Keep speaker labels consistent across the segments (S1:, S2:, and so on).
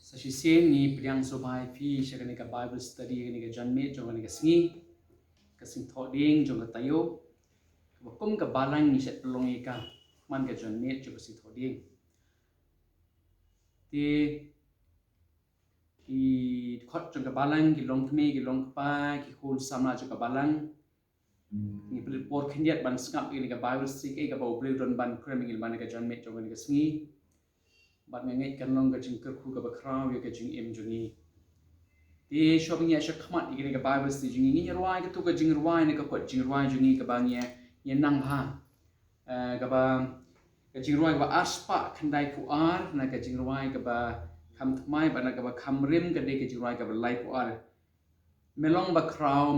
S1: Sa si sen ni priang sobai fi siya ka Bible study ka John Mate jong ka singi kasing thoding jong ka tayo kum ka balang ni set pelong ika man ka John Mate jong kasing thoding ti ki khot jong ka balang ki long kme ki long pa ki khul samla jong ka balang ni pelit por khendiat ban skap ni ka Bible study ka bau blue don ban kreming ban ka John Mate jong ka singi bat ngai kan long ka jing kerku ka bakraw ya ka jing em jongi ti shopping ya shak khamat ni ka Bible study jongi ni rwai ka tu ka jing rwai ni ka kot jing rwai jongi ka bang ya nang ha ka ba ka jing rwai ka ba aspa khandai ku ar na ka jing rwai ka ba kham thmai ba na ka ba kham rim ka de ka jing rwai ka ba lai ku ar melong bakraw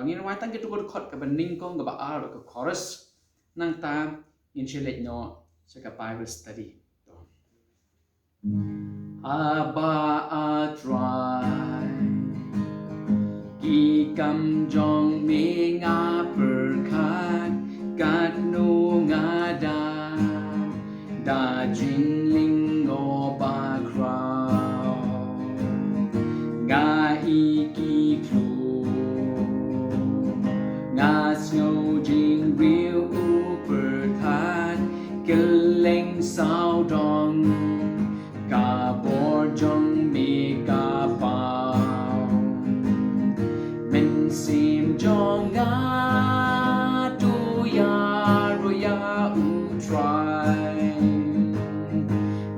S1: ni rwai tang ka tu ko khot ka ba ning kong ka ba ar ka chorus nang ta in chelet no sa ka Bible study Aba atrai Ki kam jong me nga perkat Kat nu nga Da jing ling o ba kraw Nga iki klu Nga snow jing real u perkat Keleng sao dong Ka bor jong mi ka pao Min sim jong nga tu ya ro ya u try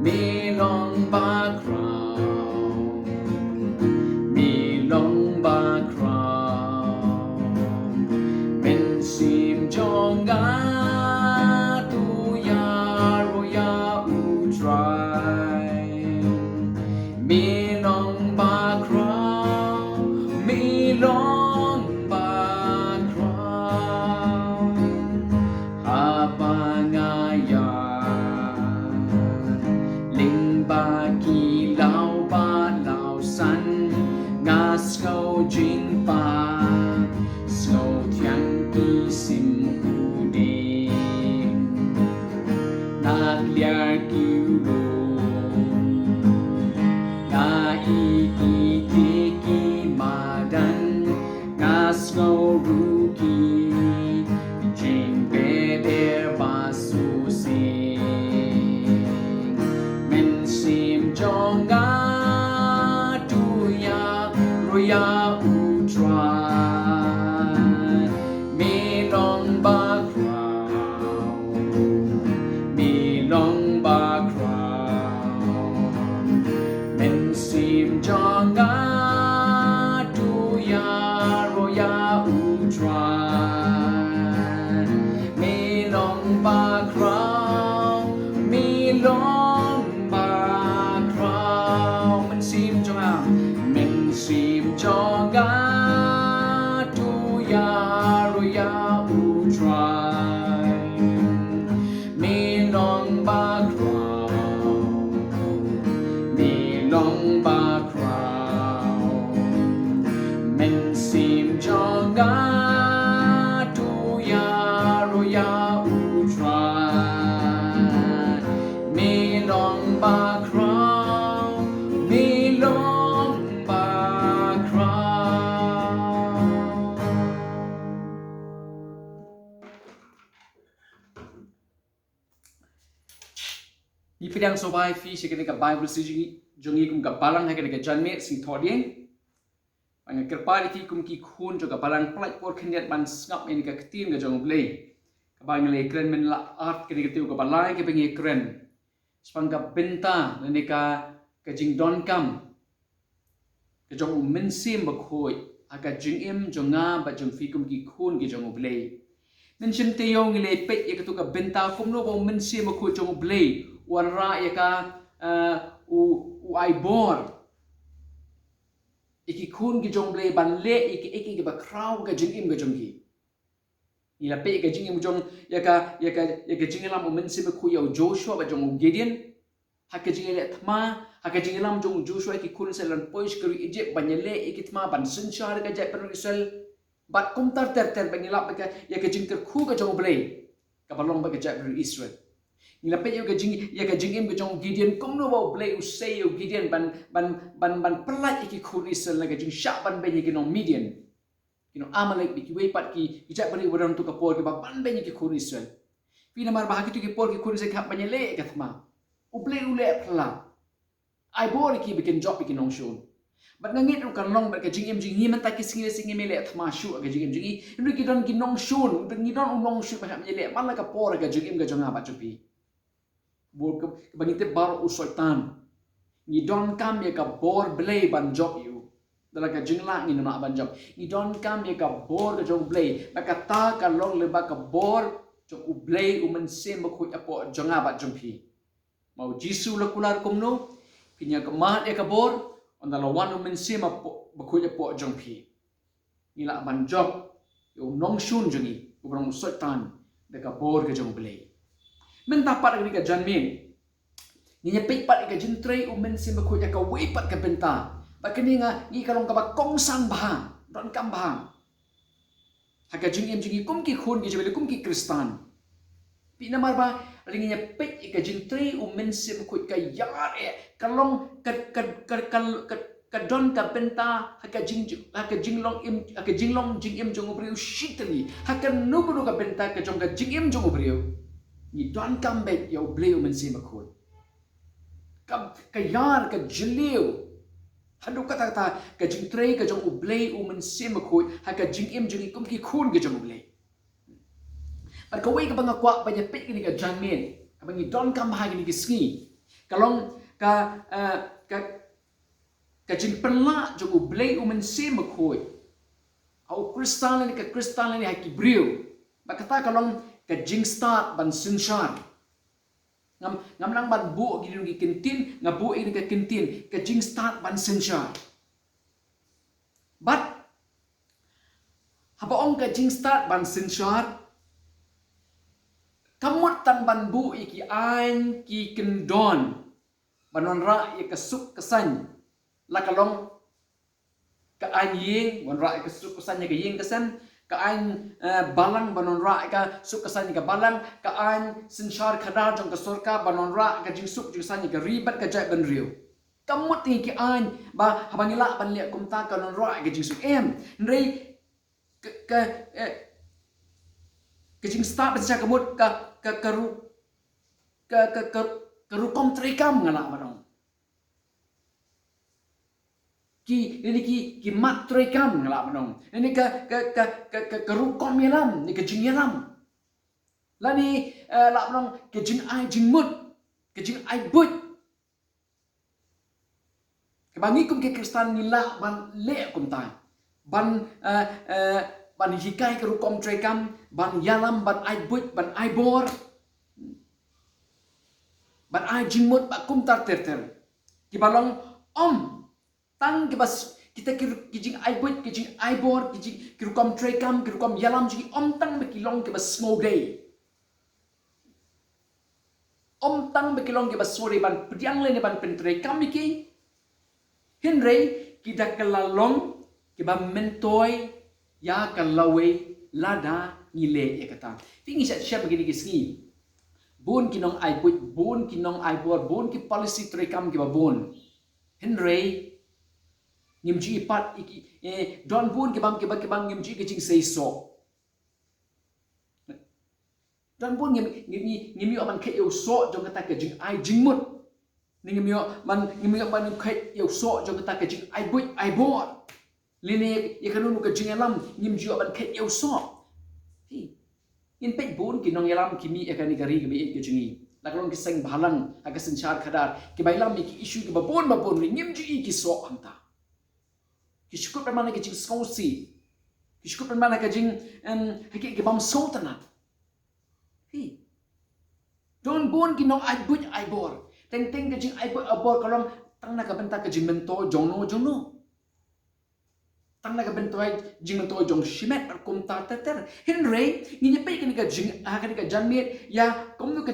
S1: Mi long ba krao Mi long ba krao Min sim jong nga tu ya ro ya u try Mi long ba krao, mi long ba krao, haba nga ya, ling ba ki lao ba lao san, nga snow jing pa, snow tiang ki sim hu ding, nag liar ki lo. Iki madan ngasno ruki jing bebe basu sing men sim jonga tuya roya utra me long ba krao me long ba krao men sim jonga tuya roya utra me long ba krao me long ba krao men sim jonga tuya roya utra me long ba krao me long ba krao men sim jonga tuya roya utra me long ba krao me long ba krao Ni pidang sobai fi si ka Bible study jongi kum ka balang ha ka John Mate sing thoding Ang kerpa di kum ki khun jo ka balang plai por khendiat ban ngap ni ka ktin ga jong blei ka bang le kren men la art ka tiu ka balai ka bengi kren spang ka benta ni ka jing don kam ka jong men sim ba khoi aga jing em jonga ba jong fi kum ki khun ki jong blei men sim te yong le pet ye ka tu ka benta kum no bo men sim ba khoi jong blei wan ra ye ka u ai bor iki khun ki jong blei ban le iki ki ba kraw ka jing im ka jong ki ila pe ka jing im jong ya ka jing lam men sim ba khoi yo Joshua ba jong Gideon ha ka jing le thma ha ka jing lam jong Joshua ki khun selan pois kru Egypt ban le iki thma ban sun char ka ja per Israel bat kum ter ban la ka ya ka jing ter khu ka jong blei ka balong ba ka ja per Israel Ngila pe yo ka jing im ka jong Gideon kum no ba blay usay yo Gideon ban pelat ki khun Israel na ka jing syak ban be ki nong Midian. Ki nong Amalek ki we pat ki jak bari wadon tu ka por ki ba ban be ki khun Israel. Pi namar bahagi tu ki por ki khun Israel ka banyele ka thma. Ublay ule pla. Ai bor ki bikin job bikin nong shun. Bat ngangit ru kan long bat ka jing im man ta ki singi mele thma shu ka jing im ru ki don ki nong shun ki don nong shu ba banyele man la ka por ka jing im ka jong ba chupi. Bor bangite bar usoitan ni don kam ye ka bor blay ban job you dala ka jingla ni na ban job ni don kam ye ka bor ka jong blay ba ka ta ka long le ba ka bor jong u blay men sem ba khu apo jonga ba jompi mau jisu la kular kumno pinya ka mat ye ka bor on dala wan men sem apo ba khu apo jompi ni la ban job yo nong shun jongi u brong usoitan de ka bor ka jong blay men tapat ka janmin ni nyepik pat ka jintrei men sim ba khu ka we pat ka benta ba kini nga ni kalong ka ba kong sang ba don kam ba ha ka jing im jing kum ki khun ki jebel kum ki kristan pi namar ba ring nyepik ka jintrei men sim khu ka yar kalong ka don ka benta ha ka jinglong im ha ka jinglong jing im jong briu shitli ha ka nubu ka benta ka jong ka jing im jong briu ni don kam bet yo bleu men sim khu ka yar ka jiliu hadu kata ka jing trei ka jong ublei men sim khu ha ka jing im jing kum ki khun ka jong ublei par ka wei ka banga kwa ba nya pek ni ka janmen ka bangi don kam ha ni ki ski kalong ka jing penla jong ublei men sim khu au kristal ni ha ki briu ba kata kalong ka jing start ban sinshar ngam lang ban bu gi gi kintin ngabu ini ka kintin ka jing start ban sinshar but haba ong ka jing start ban sinshar kamut tan ban bu iki ain ki kendon banon ra ye ka suk kesan la kalong ka ain ying wan ra ka suk kesan ye ka ying kesan ka ain balang banon ra ka suk kesan ka balang ka ain sinshar khadar jong ka sorka banon ra ka jing suk jing san ka ribat ka jai ban riu kamut ni ki ain ba habangila ban le kumta ka non ra ka jing suk em rei ka jing start ba kamut ka ru kom trikam ngala manong ki mat trikam ngala manong ini ka ru kom yelam ni ka jing yelam lani la manong ka jing ai jing mut ka jing ai but ka bangi kum ke kristan ni la ban le kum ta ban hikai ka ru kom trikam ban yalam ban ai but ban ai bor ban ai jing mut ba kum tar ter ki balong tang ki bas kita ki jing ai but ki jing ai bor ki ru kom trekam ki ru kom yalam ji tang be ki long ki bas snow day tang be ki long ki bas sore ban pediang le ne ban pen trekam ki hinrei ki dak lalong ki ba mentoi ya kalawe lada ngile ya kata tingi sya begini ki ski bun ki nong ai but bun ki nong ai bor bun ki policy trekam ki ba bun hinrei ngimji pat iki don bun ke bang ngimji ke ching sei so don bun ngimi man khet yo so jong kata ke jing ai jing mut ngimi man khet yo so jong kata ke jing ai but ai bor lini ye kanunu ke jing alam ngimji man khet yo so in pe bun ki nong yalam kimi e kani gari ke jingi lakalong ki seng balang aga sinchar khadar ki bailam ki issue ki babon ngimji ki so anta ki syukur pada mana ke jing skosi ki syukur pada mana ke jing haki ke bam sotana don bon ki nong ai but ai bor teng ke jing ai but abor kalong tang na ka benta ke jing mento jongno tang na ka bento jing mento jong shimet par kum ta ter henry ni pe ke ni ka jing ha ka ni ka janmet ya kom nu ka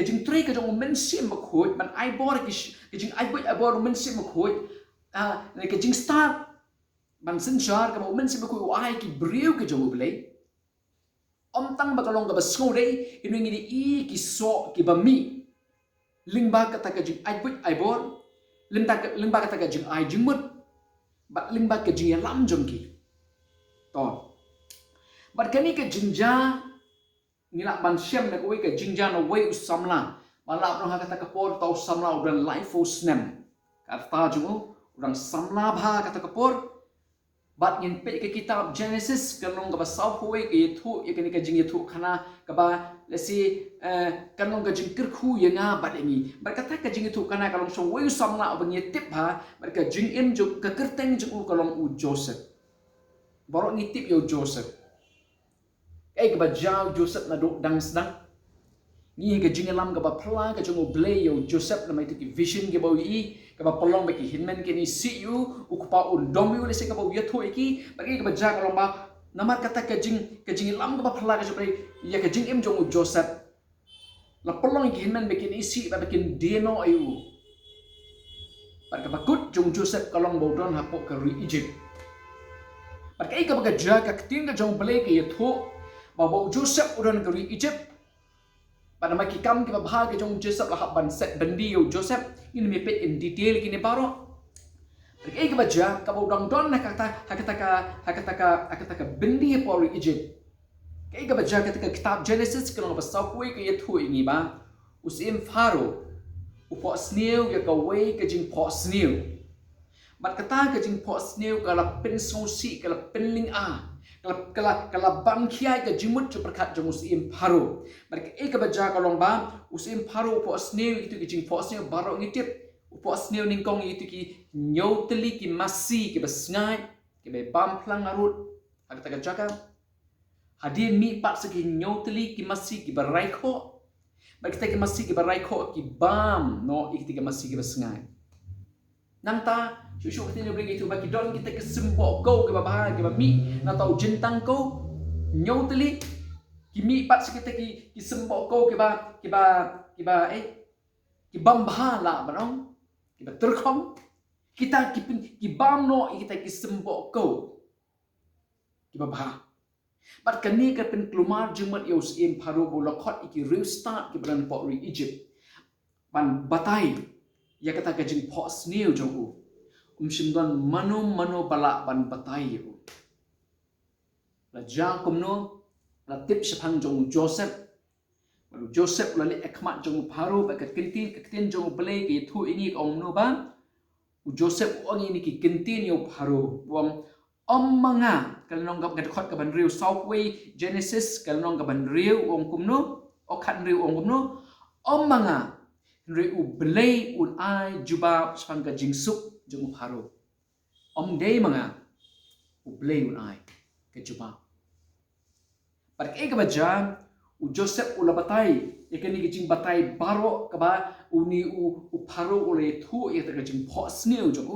S1: jing tre ka jong men sim ma khoi man ai bor ki jing ai but ai bor men sim ma khoi ni ka jing start ban sinchar ka moment si ku ai ki briu ke jong blei tang ba kalong ka ba snow day inu ngi i ki so ki ba mi lingba kata ka jing ai but ai bor lingba kata ka jing ai jing mut bat lingba ka jing lam jong ki ton bat kani ka jingja nila ban shem na ko ka jingja no wei usamla malap no kata ka por tau samla udan life for snem kata jungu udang samla bha kata ka por bat ngin pe ke kitab Genesis kanong ka ba sau huwe ke thu ye kani ka jing ye thu khana ka ba lesi kanong ka jing kir khu ye nga bat ngi bat kata ka jing thu kana kalong so we samla ba ngi tip ha bat ka jing im ju ka kerteng ju kalong u Joseph borok ngi tip yo Joseph ai ka ba jaw Joseph na do dang sedang ni ka jing lam ka ba phla ka jung blay yo Joseph na mai ti vision ke ba yi ka ba polong ba ki hinmen ke ni see you u ka pa un dom yu le se ka ba ya tho ki ba ki ka ba ja ka long ba namar kata ka jing lam ka ba phla ka jung ya ka jing im jung Joseph la polong ki hinmen ba ki ni see ba ki deno ayu ba ka ba kut jung Joseph ka long bo don ha po ka ri Egypt ba ka ba ka ja ka tin ka jung blay ke ya tho ba bo Joseph udon ka ri Egypt pada maki kam kita bahagi jong Joseph lah ban set bendi yo Joseph ini mepet in detail kini baro. Pergi ke baca kau dong don nak kata bendi poli Egypt. Kau ke baca ketika kitab Genesis kalau pasal kue ke itu ini ba usim Pharaoh upok snail ya kau way ke jing pot snail. Mat kata ke jing pot snail kalau pen sosi kalau penling a kalau bang kiai ke jimut tu perkat jong usim Pharaoh. Mereka ke baca kalau bang usim Pharaoh upok snail itu ke jing pot snail baru ngitip upok snail ningkong itu ki nyau teli ki masi ki besngai ki be bam plang arut kata ke jaka hadir mi pat segi nyau teli ki masi ki beraiko mereka ki masi ki beraiko ki bam no ikti ki masi ki besngai nanta syuk kita boleh gitu bagi don kita kesembok kau ke babah ke mi na tau jentang kau nyau teli ki mi pat sekita ki sembok kau ke ba ki bam bahala barang kita terkom kita ki bam no kita ki sembok kau ki babah pat kani ka pen kelumar jumat yo sim Pharaoh bolakot iki restart ki beran pot ri Egypt ban batai ya kata ka jing pot snail jong u simdon mano balak ban batai yo la jang kumno la tip sepang jong Joseph baru Joseph la le ekmat jong Pharaoh ba ka kintin jong play ki thu ini ka omno ba u Joseph ong ini ki kintin yo Pharaoh wong manga kalong gab gadkhot ka ban riu Southway Genesis kalong ka ban riu ong kumno o khat riu ong kumno manga riu blay un ai juba sepang ka jingsuk jong Pharaoh day manga u blay un ai ka juba par ke ka baja u Joseph u labatai ekani ki jing batai baro ka ba uni u Pharaoh u le thu e ta ka jing pho snail jong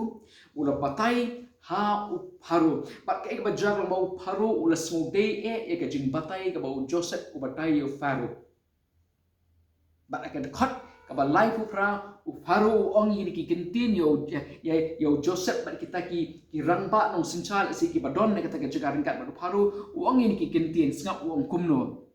S1: u labatai ha u Pharaoh par ke ka baja ka mau Pharaoh u la small day e ka jing batai ka ba u Joseph u batai u Pharaoh bat ka khot ka ba life u Pharaoh ong ini ki kintin yo Joseph bat kita ki rangba nong sinchal si ki badon ne kata ka jaga ringkat ba Pharaoh ong ini ki kintin sngap ong kumno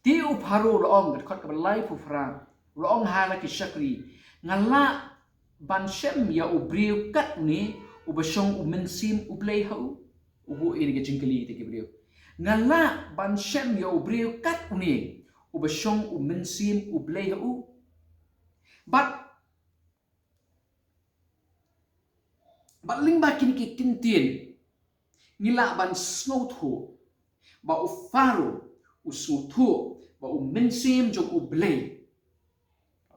S1: ti u Pharaoh lo ong khot ka ba life u Pharaoh lo ong hala ki shakri ngala ban shem ya u briu kat ni u basong u mensim u play hau u bu ini ki jingkali ti ki briu ngala ban shem ya u briu kat ni u basong u mensim u play hau but ling ba kin ki kintin ngila ban snow thu ba u Pharaoh u snow thu ba u mensim jong u blay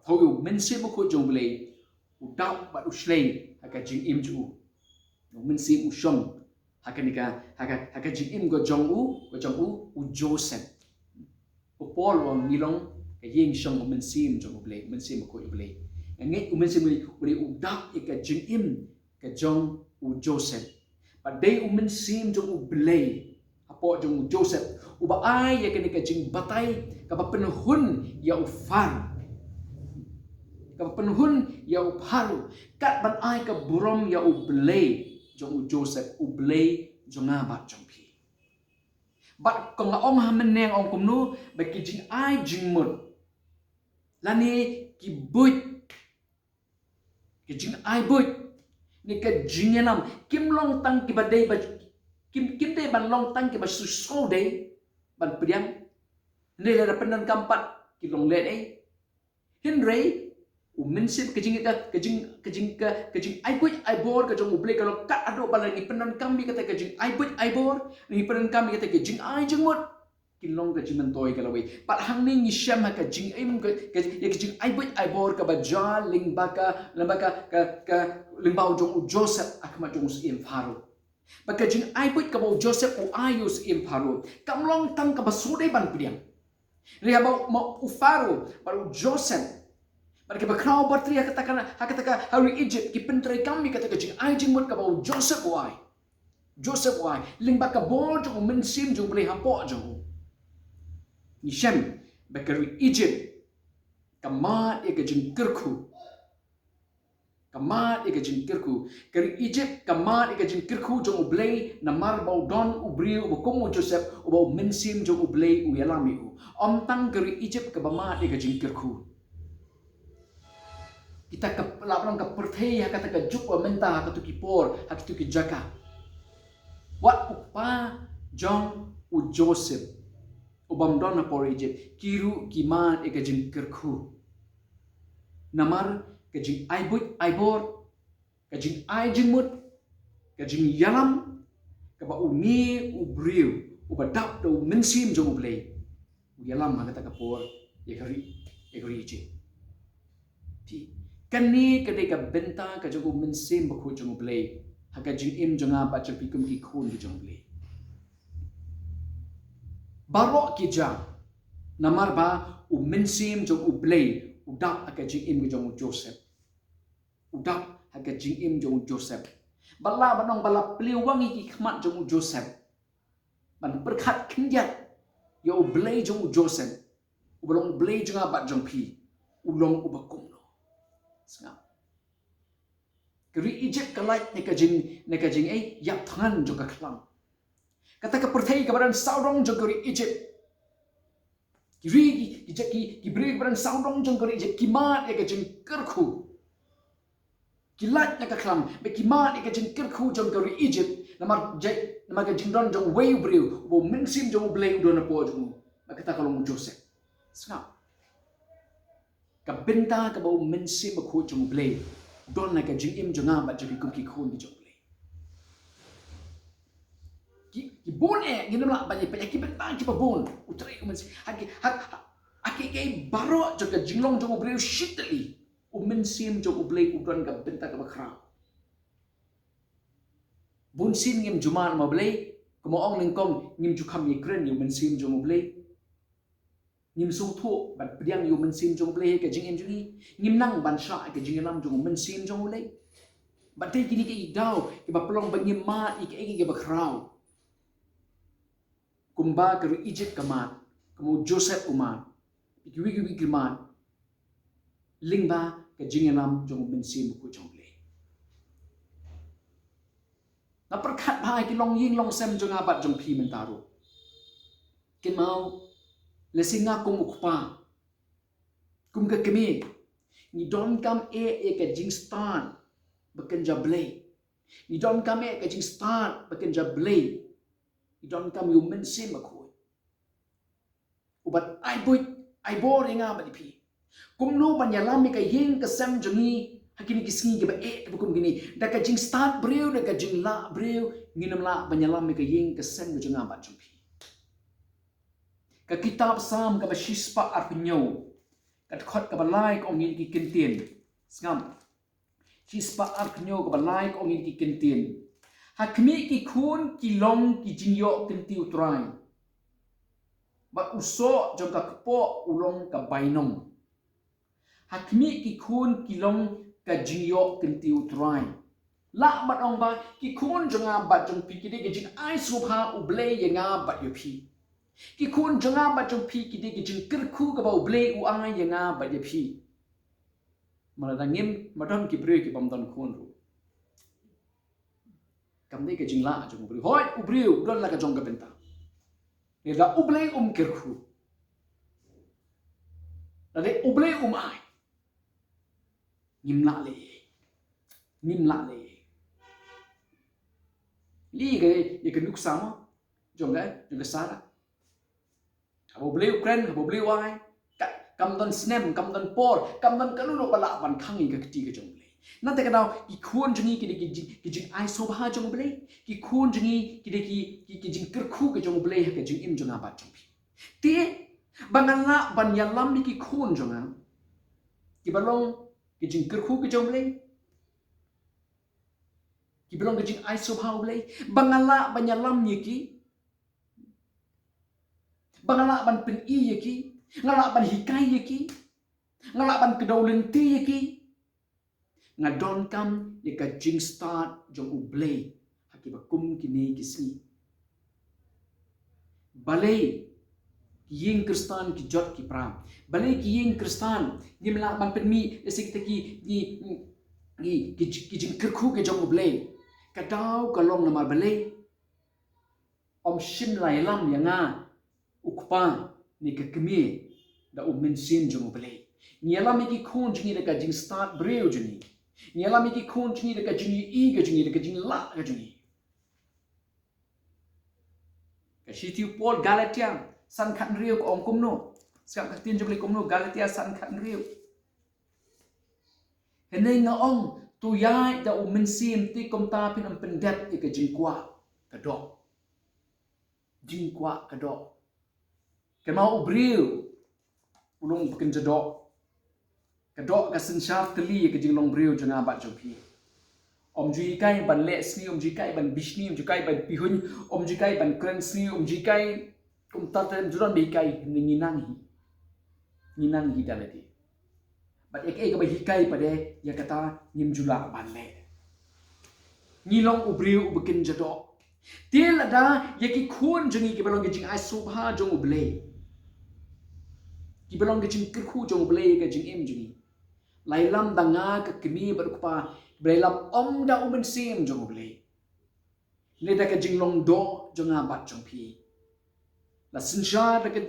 S1: thau u mensim ko jong blay u dau ba u slay haka jing im ju u mensim u shong haka jing im go jong u Joseph u Paul wang ngilong ka yeng shong u mensim jong u blay mensim ko u blay ngai u mensim u dau ka jing im ka jong u Joseph but day u mensim jong u blay apo jong u Joseph u ba ai ya kani ka jing batai ka ba penhun ya u Pharaoh ka ba penhun ya u Pharaoh kat ban ai ka burom ya u blay jong u Joseph u blay jong ba jong pi but kong ong ha meneng ong kumnu ba ki jing ai jing mut lani ki buit ke jing ai boy ni ke jing lam kim long tang ki badai ba kim dei ban long tang ki ba su so dei ban priang ni la penan kampat ki long le ai hin rei min sip ke jing ai boy ai bor ke jong uble kalau kat ado balang ni penan kami kata ke jing ai boy ai bor ni penan kami kata ke jing ai jeng mot kilong ke jing mentoi kalau wei pat hang ning ni syam ka jing im ke jing ai boy ai bor ka ba ja ling baka lembaka ka limbau jong Joseph akma jong im faru baka jing ai boy ka ba Joseph u ayus im faru kam long tang ka ba sude ban piang ria ba mo u faru baru Joseph mereka berkau berteriak katakan hari Egypt ki pentrai kami kata ke jing ai jing mot ka ba Joseph wai limba ka bor jong mensim jong boleh hampok jong ni syam bakari Egypt kamat e ke jing kerku kari Egypt kamat e ke jing kerku jong boleh namar bau don ubriu ubokom Joseph ubau mensim jong boleh u yalami u om tang kari Egypt ka bamat e ke jing kerku kita ke lapang ke perthei ha kata ke juk wa menta ha tu kipor ha tu ki jaka wat upa jong u Joseph ubam don na por Egypt kiru kiman e ke jing kerku namar ke jing ai but ai bor ke jing ai jing mut ke jing yalam ke ba uni u briu u badap do mensim jong u blei u yalam ha kata ke por e kari Egypt ti kani kedai ka benta ka jogo mensim bakhu jong blei haka jing im jonga ba jang pikum ki khun ki jong blei barok ki ja namar ba u mensim jong u blei udap haka jing im ki jong Joseph udap haka jing im jong Joseph bala banong bala pliwangi ki khmat jong Joseph ban berkhat khinjat yo blei jong Joseph ublong blei jonga ba jong pi ulong ubakum Sengap. Keri Egypt kalait neka jing yak than juga kelang. Kata ke perthai ke badan saudong jong keri Egypt. Ki beri badan saudong jong keri Egypt kimat eka jing kerku. Kilat neka kelang be kimat eka jing kerku jong keri Egypt. Namar ke jing don jong wei briu bo mensim jong blei udon po jong. Kata kalau Joseph. Sengap. Kabenta ka bau mensim ko jong blei don na ka jing im jonga ba jabi kum ki khun ki jong blei ki bon e nginam la ba ni ki benta ki ba bon utrai ko mensim haki ke baro jong ka jinglong jong blei shitli u mensim jong blei u don ka benta ka ba khra bon sim ngim juman ma blei ko mo ong ning kong ngim ju kham ye kren yu mensim jong blei ngim su thu ban priang yu mensim jong blei ke jing em jing ngim nang ban sha ke jing lam jong mensim jong blei ban te kini ke idau ke ba plong ba ngim ma ik ke ba krau kumba ke Egypt kamat kamu Joseph umat ik wi kamat lingba ke jing lam jong mensim ku jong blei na perkhat ba ki long ying long sem jong abat jong pi mentaru kin mau lesinga kum ukpa kum ke kemi ni don kam e ke jing stan beken jablei ni don kam e ke jing stan beken jablei ni don kam yu mensim akoi ubat ai bor inga ba pi kum no ban yalam ke ying ke sem jongi hakini kisngi ke ba e bukum gini da ke jing stan breu da ke jing la breu nginam la ban yalam ke ying ke sem jonga ba jumpi ka kitab sam ka bashispa arpunyo kat khot ka balai ko ngin ki kintin skam shispa arpunyo ka balai ko ngin ki kintin hakmi ki khun ki long ki jingyo kinti utrai ba uso jong ka kpo ulong ka bainong hakmi ki khun ki long ka jingyo kinti utrai la batong ba ki khun jonga ba jong pi ki de jing ai subha ublei yenga ba yopi ki kun jonga ba jong pi ki de ki jing kerku ka ba blei u ai yanga ba de pi mala dangim madon ki bre ki bam don kun ru kam de ke jing la jong bre hoi u bre u don la ka jong ka benta ne da u blei kerku la de u blei ai nim la le nim la le li ke nuk sama jong ke sara abo bleu kren abo bleu ai kam don snem kam don por kam don kanulo bala ban khangi ka kti ka jong ble na te kadau ki khon jingi ki jing ai so ba jong ble ki khon jingi ki jing ker khu ka jong ble ka jing im jong ba jong pi te bangala ban yalam ni ki khon jong ki balong ki jing ker khu ka jong ble ki balong ka jing ai so ba ble bangala ban yalam ni ki bangala ban pen i ye ki ngala ban hikai ye ki ngala ban kedaulen ti ye ki ngadon kam ye ka jing start jong uble haki ba kum ki ne ki si balai ying kristan ki jot ki pram balai ki ying kristan ni mla ban pen mi esik ta ki ki jing kerkhu ke jong uble ka dau ka long na mar balai om shim lai lam yanga ukpa ni ka kemi da umen sim jong uble ni ala mi ki khon jingi da ka jing start breu jini ni ala mi ki khon jingi da ka jingi i ga jingi da ka jingi la ga jingi ka shitiu Paul Galatia san khat riu ko om kum no sak ka tin jong le kum no Galatia san khat riu henai na ong tu yai da umen sim ti kom ta pin am pen dat e ka jing kwa ka do jing kwa ka do ke mau breu ulung bukan jadok kadok ka sensar teli ke jing long breu janga ba jopi om ji kai ban le sni om ji kai ban bishni om ji kai ban pihun om ji kai ban kren sni om ji kai kum ta tem juran bi kai ni nang hi dalati but ek ba hi kai pade ya kata nim jula ban le ni long ubreu bukan jadok tel ada ya ki khun jangi ke balong ke jing ai subha jong uble ki belong ke jing kerkhu jong ble ke jing em jingi lailam danga ke kemi berkupa belam om da umen sim jong ble le da ke jing long do jong abat jong pi la sinshar da ke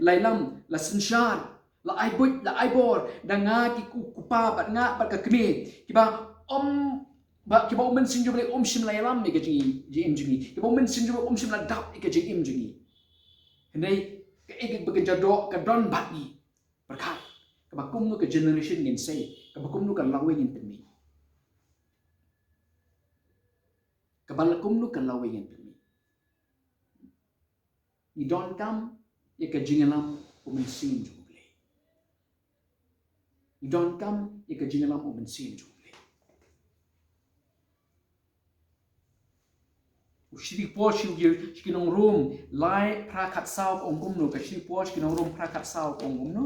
S1: lailam la sinshar la ai but la ai bor danga ki kupa bat nga bat ke kemi ki ba om ba ki ba umen sim jong ble om sim lailam me ke jing em jingi ki ba umen sim jong om sim la dap ke jing em jingi hendai ke bekerja dok ke don bat ni berkat ke bakum nu ke generation ngin sei ke bakum nu ke lawe ngin temi ke balakum nu ke lawe ngin temi ni don kam ye ke jingalam umen sim jumble ni don kam ye ke jingalam umen sim jumble Shri po shi nong room lai pra khat sao ong gum no ka shri po shi nong room pra khat sao ong gum no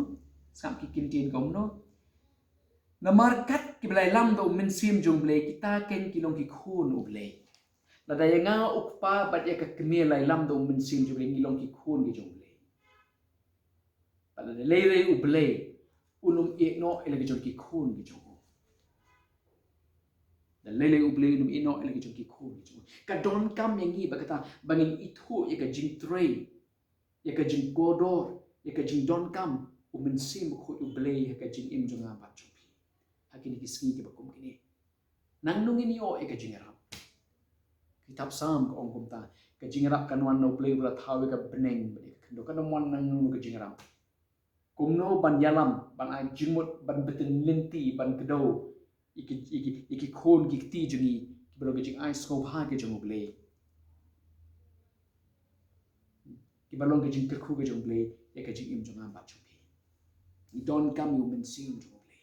S1: sam ki kin tin gum no na markat ki blai lam do men sim jong ble kita ken ki long ki khun u ble la da yanga ukpa bat ya ka kme lai lam do men sim jong ble ni long ki khun ki jong ble la da le u ble unum e no ele ki jong ki khun ki jong dan lele uble num ino ele ki jong ki khun ki jong ka don kam yang ni bakata bangin itu ye ka jing tray ye ka jing godor ye ka jing don kam umen sim khu uble ye ka jing im jonga ba chupi hakini ki sgi ki bakum kini nang nung ini o ye ka jing rap kitab sam ko ongkum ta ka jing rap kanwan no uble bla thawe ka beneng be kendo kan mon nang nung ka jing rap kumno ban yalam ban a jingmut ban betin linti ban kedo iki khon ki ti juni belo ke jing ai sko bha ke jong ble ki balong ke jing kerkhu ke jong ble e ke jing im jong ba chupi ni don kam yu men sim jong ble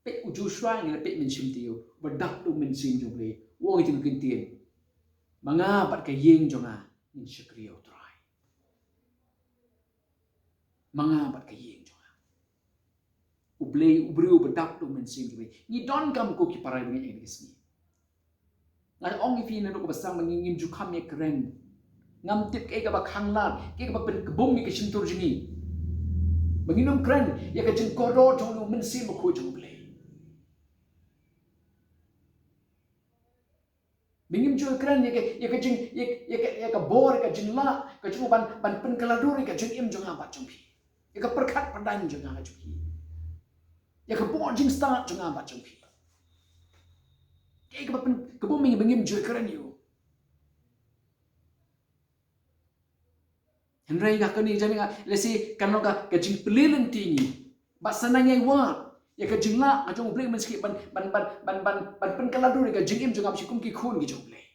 S1: pe u ju shwa ni pe men sim ti yu ba dak du men sim jong ble wo ngi tin kin tien manga bat ke yeng jong a in shakriyo trai manga bat ke yeng ublei ubriu bedak tu men sim jui ni don kam ko ki parai dengan Inggris ni ngai ong ifi na ko basang mangingin ju kham ye kren ngam tip ke ka ba khangla ke ka ba pen kebum ke sintur jini banginum kren ye ka jin kodo jong men sim ko jong ble bingim ju kren ye ka jin ye ka bor ka jin la ka jing ban pen kaladur ka jin im jong ba jong pi ye ka perkhat padan jong ha ju pi ya ka bo jing start jong ba jong pi Kaya kapo mingi bengim joy keren yo. Henry ka kani jami ka lesi kanong ka jing pelilen tingi. Basana ngai wa. Ya ka jing la ka jong blek men sikit ban pen kaladu ka jing im jong ap sikum ki khun ki jong blek.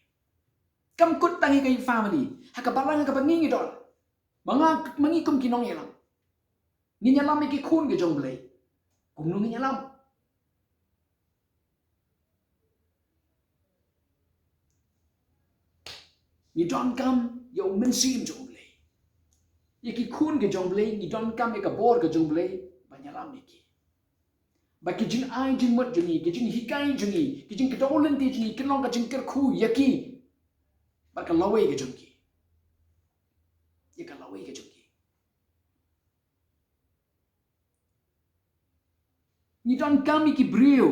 S1: Kam kut tangi ka family. Ha ka balang ka bangi dol. Mangi kum kinong yalam. Ni nyalam ki khun ki jong blek. Kum nu ni nyalam. Ni don kam yo men sim jong blek. Ye ki khun ki jong blek ni don kam ye ka bor ka jong blek banyalam ni ki. Ba ki jing ai jing mot jungi ki jing hikai jungi ki jing kedolen ti jungi kenong ka jing ker khu yaki ba ka lawe ka jungi ye ka lawe ka jungi ni don kami ki brio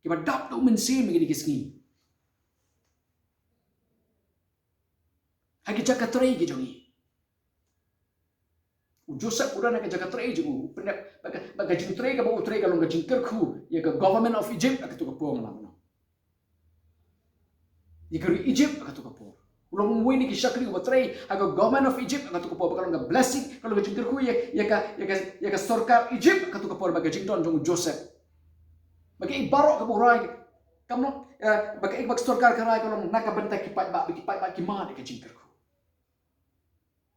S1: ki ba dap do men se mi ki sngi ha ki jaka trei ki jungi Joseph udah nak jaga trade juga, baga jing trade ka bawa trade kalau nggak jing kerku, ya ke government of Egypt aku tu kapong lah mana, ya ke Egypt aku tu kapong, ulang mui ni kisah kiri buat trade, aku government of Egypt aku tu kapong, kalau nggak blessing, kalau nggak jing kerku ya ke sorkar Egypt aku tu kapong baga jing don jong Joseph, baga ibarok kapong rai, kamu baga ibak sorkar kerai kalau nak bentak kipat bak kimah dia ke jing kerku.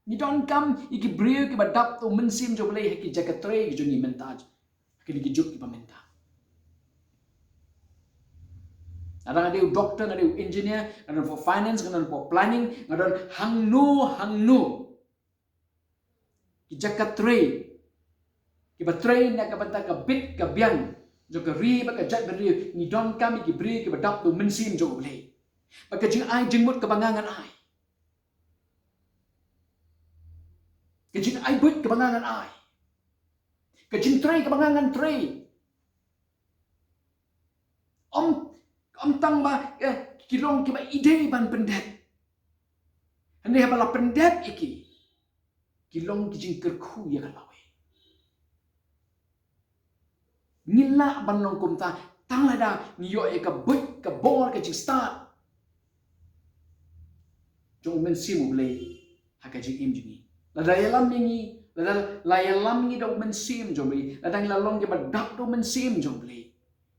S1: Ni don kam iki brio ki badap tu mensim jo boleh ki jaga tre ki joni mentaj ki ki juk ki pamenta ada doktor ada engineer ada for finance ada for planning ada hangnu ki jaga tre ki ba tre na ka banta ka bit ka biang jo ka ri ba ka jat brio ni don kam iki brio ki badap tu mensim jo boleh ba ka jing ai jingmut ka bangangan ai Kejin ai buat kebangangan ai. Kejin tray kebangangan tray. Om tang ba kilong kiba ide ban pendet. Hande bala pendet iki. Kilong kijing kerku ya kalawe. Ngila ban long kumta tang lada niyo e ka buat ka bor ka jing start. Jong men simu blay hakajing im jingi. Lada yalam mingi, lada yalam mingi dok mensim jomli, lada ngilalong ke badak dok mensim jomli.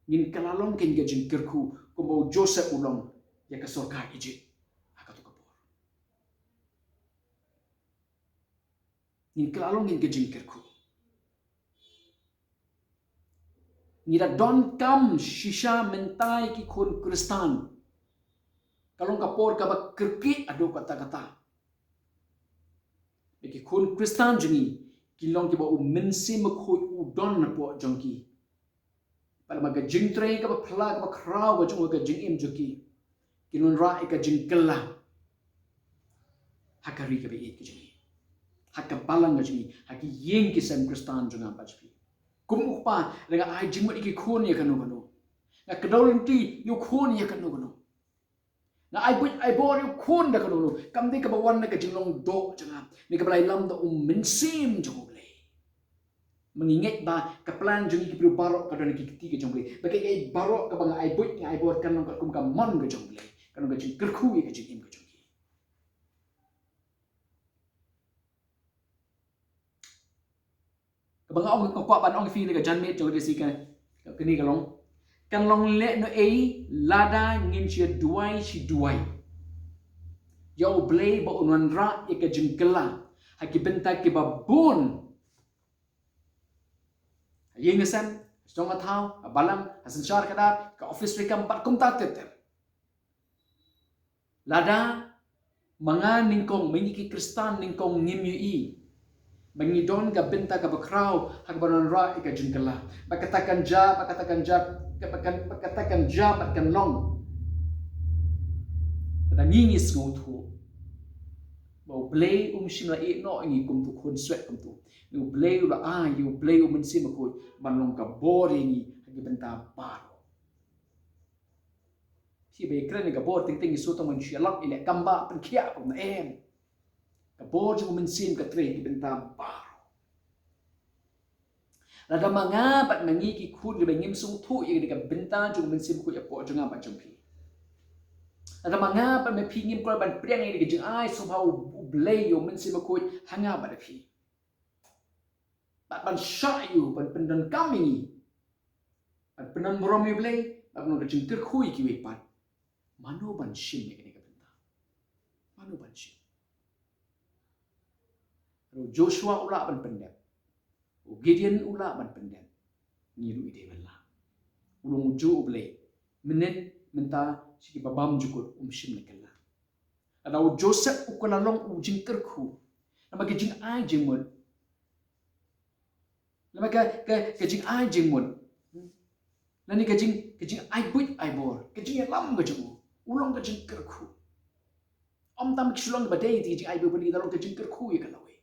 S1: Ngin kalalong ken gajin kerku, kumbo Joseph ulong ya ke sorka Egypt. Akatu kapor. Ngin kalalong ngin gajin kerku. Ngida don kam shisha mentai ki kun Kristan. Kalong kapor kabak kerki ado kata-kata. Ki kun Kristan jengi kilong ki ba mensi makhoi udon na po jongki pala maga jing tre ka ba phla ka ba khrau ga jong ga jing im joki kilon ra ka jing kala hakari ka be ki jengi hakka balang ga jengi haki yeng ki sem Kristan jonga bajpi kum upa daga ai jing mo ki kun ya kanu na kedolin ti yu kun ya kanu na ai bor yu kun da kanu kam de ka ba wan na ka jinglong do jonga ni kabalay lam da mensim jong boleh mengingat ba kaplan jong ki pro barok ka don ki kiti ke jong boleh bagai ai barok ka bang ai buat ngai bor kan ka kum ka mon ke jong boleh kan ka jing kerku ke jing im ke jong ki ka bang ong ko ban ong fi le ka jan met jong de si ka ni ka long kan long le no ei lada ngin chi duai Yau boleh ba unwan ra ika jingkela haki benta ki babun yeng sen stong athau balang hasan shar kada ka office reka 4 kumta teter lada mga ningkong mengi ki Kristan ningkong ngimyu i bangi don ka benta ka bakrau hak banon ra ika jingkela bakatakan ja patkan long kada ngingis nguthu bau blay shimla e no ngi kum tu khon sweat kum tu you blay la you blay mensim ko banong ka bori ni hagi benta paro si be kren ka bor ting ting isu to man shialak ile kamba pen khia ko na em ka bor ju mensim ka tre ki benta paro la da manga bat mangi ki khud le ngim sung thu ye ka benta ju mensim ko ya po ju nga ba jumpi ada manga ban me pingim ko ban priang ini ke jing ai somehow blay yo men sima ko hanga ba de phi ban shot you ban pendan kami ban pendan borom me blay ban ke jing ter khui ki we pat mano ban shin ne ke benta mano ban shin ro Joshua ula ban pendem Gideon ula ban pendem ni lu ide bella ulung ju blay menen menta siki babam jukut shim ne kala ada Joseph ukala long jing ter khu nama ke jing ai jing mun nama ke jing ai jing mun nani ke jing ai buit ai bor ke jing lam ke jing ulong ke jing ter khu om tam ki sulong ba dei ti jing ai bu ni dalong ke jing ter khu ye kala we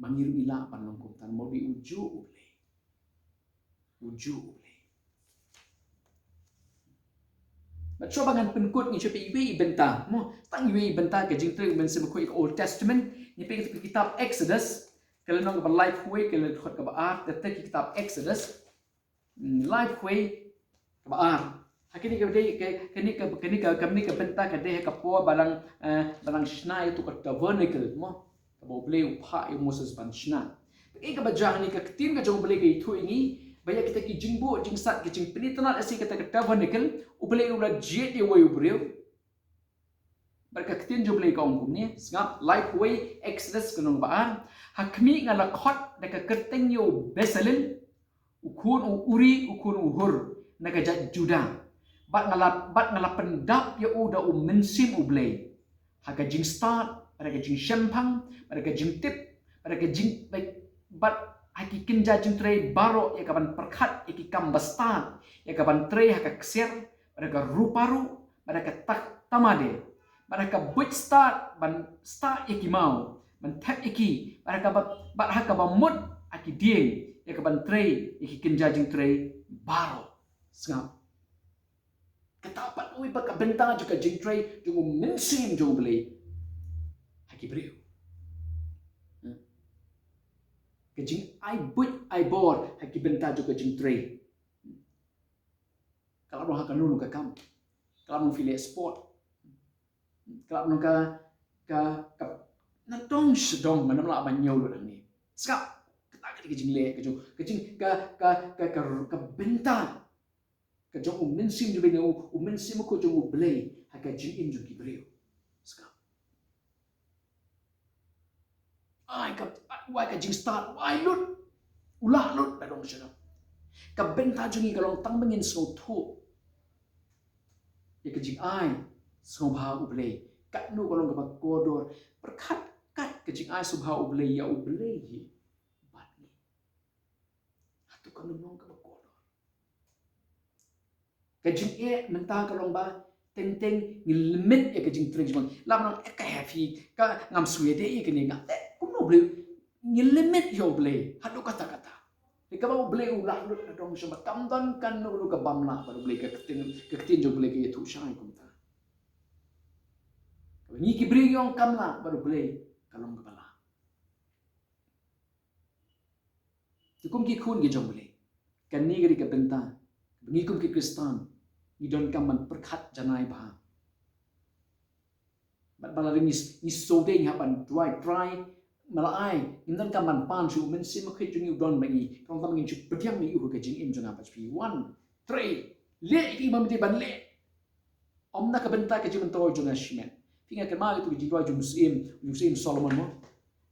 S1: mangiru ila pan long kum tan mo di uju ule But coba ngan penkut ni cepi iwi benta mo tang iwi benta ke jing ter men sem ko Old Testament ni pe kitab Exodus kalau nong ba life way kalau khot ka ba art te kitab Exodus life way ka ba art hakini ke dei kini ka benta ka dei ka po balang shna itu ka tabernacle mo ka bo ble upha e Moses ban shna ke ka ba jang ni ka tin ka jong ble ke itu ini Baya kita ki jingbo jingsat ki jing penitana asi kita ke tabernacle ubele ula jet ye way ubreu barka ketin juble ka ongkum ni ngap life way Exodus kunong baan hakmi ngala khot de ka kerteng yo Besalel ukun uri ukun uhur naga jat Juda bat ngala pendap ya uda mensim uble haga jing start barka jing shempang barka jing tip barka jing bat Aki kinja jing tray baro ya kaban perkhat iki kambastan ya kaban tray haka ksir mereka ruparu mereka tak tamade mereka buit start ban start iki mau ban tap iki mereka bat haka bamut aki dieng ya kaban tray iki kinja jing tray baro sngap ketapat ui baka bentang juga jing tray jungu mensim jungu beli haki beriu Kejing ai but ai bor haki benta juga jing tray. Kalau orang akan nunu ke kam, kalau orang file sport, kalau orang ka nadong sedong mana melak banyau lu ni. Sekap kita kejing le kejing ka benta kejong mensim juga ni mensim ko jong blay haka jing im jong kibreu. Sekap. Wai ka jing start wai lut ulah lut dadong syarap ka benta jungi kalong tang bengin so thu ya ka jing ai so bha uble kat nu kalong ka kodor perkat kat ka jing ai so bha uble ya uble hi bat ni hatu ka nong ka kodor ka jing e menta kalong ba teng ngil limit ya ka jing tring jong lam nang e ka happy ka ngam suye de e ka ni ngam te kuno ble ngilimit yo ble hadu kata-kata ikaw ble ulah lut adong syama kamdan kan nu ka bamla baru ble ka ketin jo ble ke tu syai kumta ni ki bre yong kamla baru ble kalong kepala tukum ki khun ki jong ble kan ni gari ka benta ni kum ki Kristan ni don kaman perkhat janai ba bat bala ni so ding hapan dry malai indan kaman pan su men sim khoi jungi udon bangi tong tam ngin chu pediang ni u ka jing im jong apa pi 1 3 le ki mam ti ban le om na ka benta ka jing to jong ashmen pinga ka ma tu ji doi jong musim Solomon mo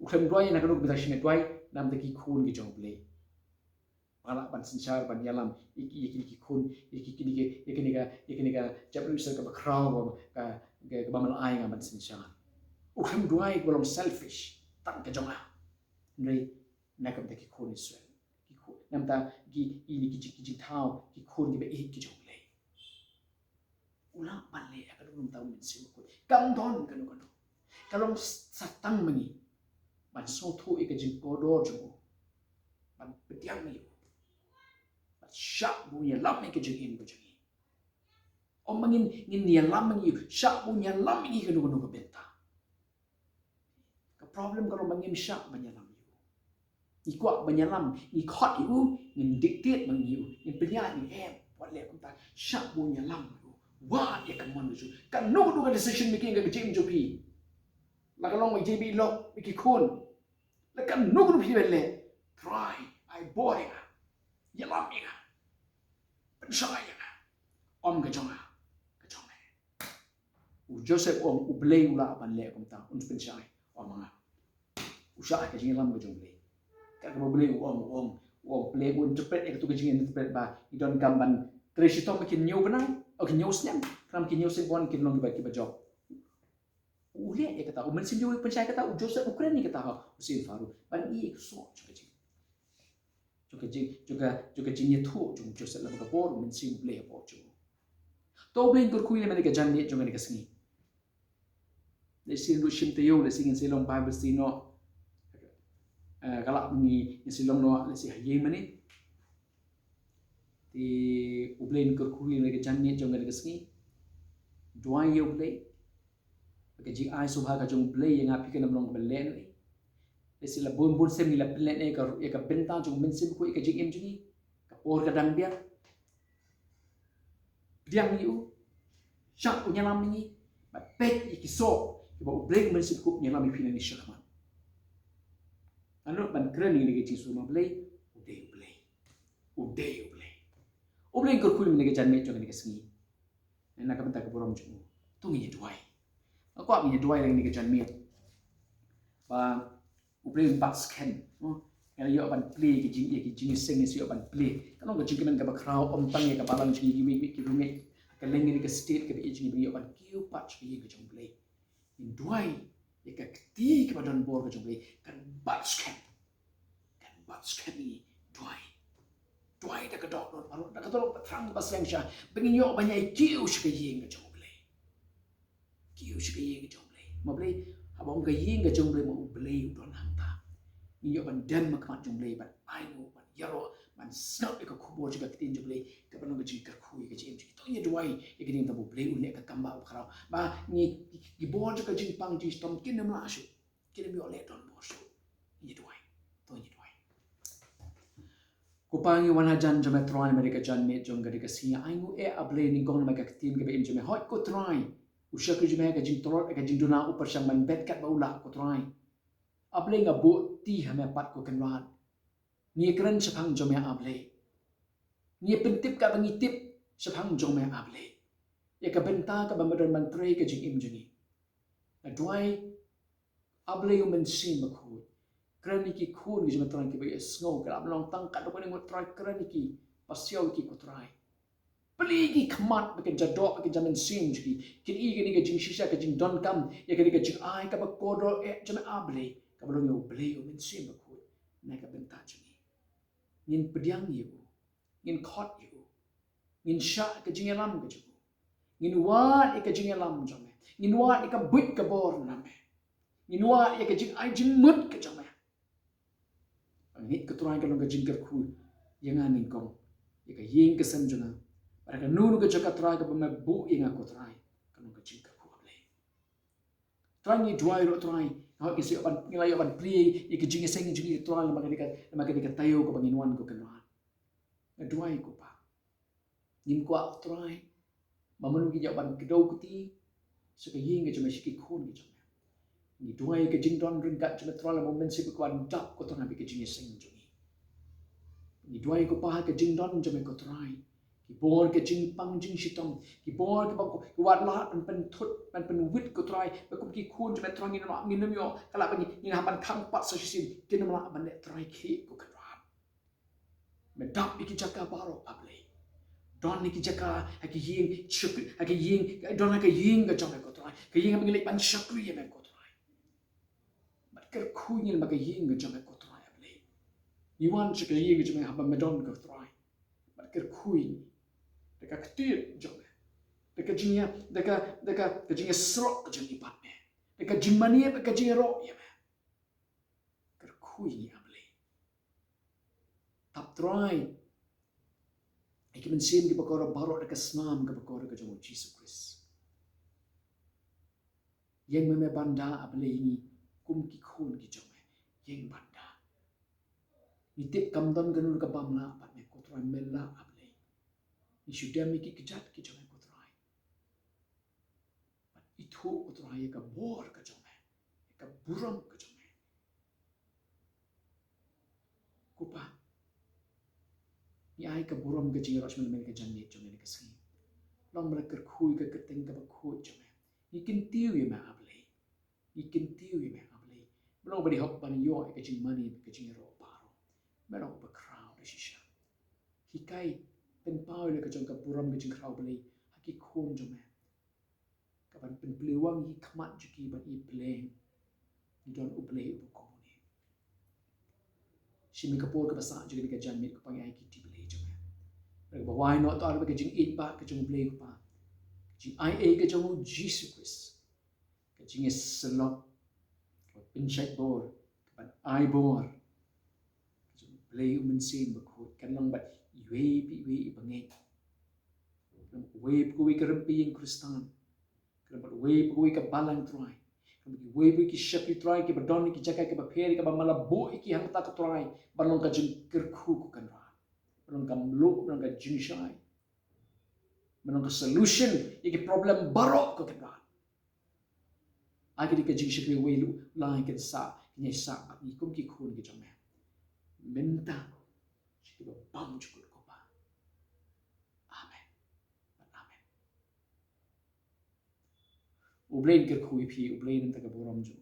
S1: u khem doi na ka nu beta shmet doi nam de ki khun ki jong ble pala ban sinchar ban yalam iki khun iki ni ka jabru ser ka kraw ka ba malai nga ban sinchar u khem doi golong selfish tak ke jong ah nei nakam de ki khon Israel ki khon namta ki ini ki thau ki khon ni be e ki jong le ulang palle akan ulum tahu min sim ko kam don kan kalong satang mengi ban so thu e ke jing kodor jong ban pediang ni ban syak bu ya lam ke jing in ko jing om mangin ngin ni lam mengi syak bu ya lam ni kan ko benta problem kalau mangim syak banyalam you ikwa banyalam ikot you ngin dictate mang you ngin penya ni buat le kunta syak bu nyalam you Wah, ya kan man ju. Kan no do decision making ga jim ju pi. La ka long mai JB lo ki khun. La kan no do pi le. Try. I boring. Ya lam ya. Pen sai ya. Om ga jong. Ga jong. Joseph om ublei ula ban le kom ta. Un pen sai. Om nga. Usah ka jing lam ga jong le. Ka ka ublei om play un interpret ek tu ka jing interpret ba. I don gamban Tracy Tom kin nyu benang. Okay, nyu snam. Kram kin nyu sebon kin long ba ki ba job. Ule ya kata, umen sim joi pensai kata Joseph Ukraine kata ha usin faru. Ban I so juga jing ye thu jung Joseph la ka bor umen sim play bo ju. To blin kur kui le men ka jan ni jung ni ka singi. Le sin lu shim te yo le singin silong Bible si no. Kalak ni silong no le si haye mani. Di ublin kur kui le ka jan ni jung ni ka singi. Dua yo play. Jing ai subha ka jung play yang api kan long belen ni. Sila bun sem ni la plen ni ka ya ka benta jung men sim ko ka jing em jini. Ka or ka dang dia. Diang yu. Syak punya lam ni. Ba pet iki so. Ba play men sim ko nya lam pi ni syak man. Anu ban kren ni ke jing su ma play. Uday play. Ublay ko kul ni ka jan me jung ni ka singi. Na ka benta ka borom jung. Tu ni duai. Aku ambil dua yang ni kejan miat. Ba ublin basken. Kalau yo ban play kejing sing ni yo ban play. Kalau kejing kemen ka bakrau om tang ya ka balang jing ki rumit. Ka leng ni ka state ka jing yo ban kiu patch ki kejing play. In dua ya ka keti ka badan bor kejing play kan basken. Kan basken ni dua. Dua dah ka dok baru dah ka tolong terang baseng sya. Bengin yo banyak kiu sekejing kejing. Kiu shi ye ga jong blay ma blay abong ga yin ga jong blay mo blay udon hanta ni yo ban den ma kmat jong blay ban ai no ban yaro ban snap ka khubo ji ga tin jong blay ka ban ga ji ka khu ga ji to ye dwai ye ga din ta bo blay ule ka kamba u kharau ba ni gi bo ji ka ji pang ji stom kin na ma shu kin mi ole don bo shu ye dwai to ye dwai ko pangi wana jan jame try america jan me jong ga ga si ai no e a blay ni gong ma ga tin ga be jame hot ko try Usha ke jumeh ka jing torot ka jing duna upar syang man bet kat baula ko try. Able nga bo ti hame pat ko kenwan. Ni keren sepang jome able. Ni pentip ka bangi tip sepang jome able. Ya ka benta ka bamadon mantre ka jing im jingi. Na duai able yung mensin makhu. Keren ki khun ki jome try ki ba snow ka long tang kat ko ni mo try keren ki pasyaw ki ko try. Peligi kemat bagian jadok bagian zaman sim jadi kin I gini gajing sisa gajing don kam ya gini gajing ai ka bakodo jame able ka belong yo ble yo men sim bakut na ka benta jini ngin pediang yo ngin khot yo ngin sha gajing lam gajing ngin wat gajing lam jame ngin wat ka but ka bor na me ngin wat gajing ai jing mut ka jame ngit ka turai ka long gajing ka khu yangan ning kong ya ka yeng ka sem jana Mereka nunu ke jaga try ke pembu ingat ko try kalau ke jingka ko able. Try ni dua ro try. Hak kisi apan nilai apan play ke jingi seng jingi try lemah ke tayo ko banginuan ko kenuan. Dua ko pa. Nim ko try. Mamun ki jaban kedau kuti suka ying ke cuma sikit khun ke cuma. Ni dua ke jing don ringkat cuma try lemah mensi ko an dap ko tong ke jingi seng jingi. Ni dua ko pa ke jing don cuma ko try. Kibor ke jing pang jing shitong kibor ke bako wat la pen thut pen wit ko try bakum ki khun jme trang ni ma min yo kala bani ni haban khang pat so shisin kin ma ban try ki ko kra me dap ki jaka baro able don ni ki jaka ki yin chuk ki yin don ka yin ga jong ko try ki yin ngi ban shakri me ko try mat ker khu ni ma ka yin ga jong ko try able you want to ka yin ga jme haban me don ko try mat ker khu Dekat ketir jom. Dekat jingnya, dekat jingnya serok jing ipat me. Dekat jing mania, dekat jing rok ya me. Kerkui ni able. Tap try. Iki mensim ki bakora barok dekat senam ke bakora ke jong Jesus Christ. Yang meme banda able ini kum ki khun ki jom me. Yang banda. Nitip kamdon ganun ke bamla pat me ko try mela able. Ni sudah mikir kejat ki jangan ko try. thu utrai ka bor ka jome ka buram ka jome kupa ni ai ka buram ka jing rosh men ka janne jome ka sing long mala ker khui ka keteng ka khui jome ikin tiu ye ma able ikin tiu ye ma able belong bari hok ban yo ka jing mani ka jing ro paro melong ba crowd shisha hikai pen pau le ka jong ka buram ka jing crowd bali haki khon jome ka ban pen bliwang hi khmat juki ban I bleng ni don uble bu komune shimi ka por ka basa juki ka jan mit ka pangai ki ti ble jome ba why not to alba ka jing eat ba ka jong ble ko pa jing ai ka jong Jesus Christ ka jing selok ka pin shai bor ka ban ai bor ka jong ble men sin ba ko kan long ba yue pi bangai wave ko ka rempi yang Kristan kan wave ko ka balang try kan wave ki shak ki try ki badon ki jakai ki baperi ka malabo ki hang ta ka try balong ka jing kerku ko kan ra balong ka mlo balong ka jing shai balong ka solution ki problem barok ko kan ra agi di ka jing shak we lu lai kan sa ni sa ni kum ki khun ki jome menta ki ba bam chukul Ublain ker khui phi ublain ta ka boram jo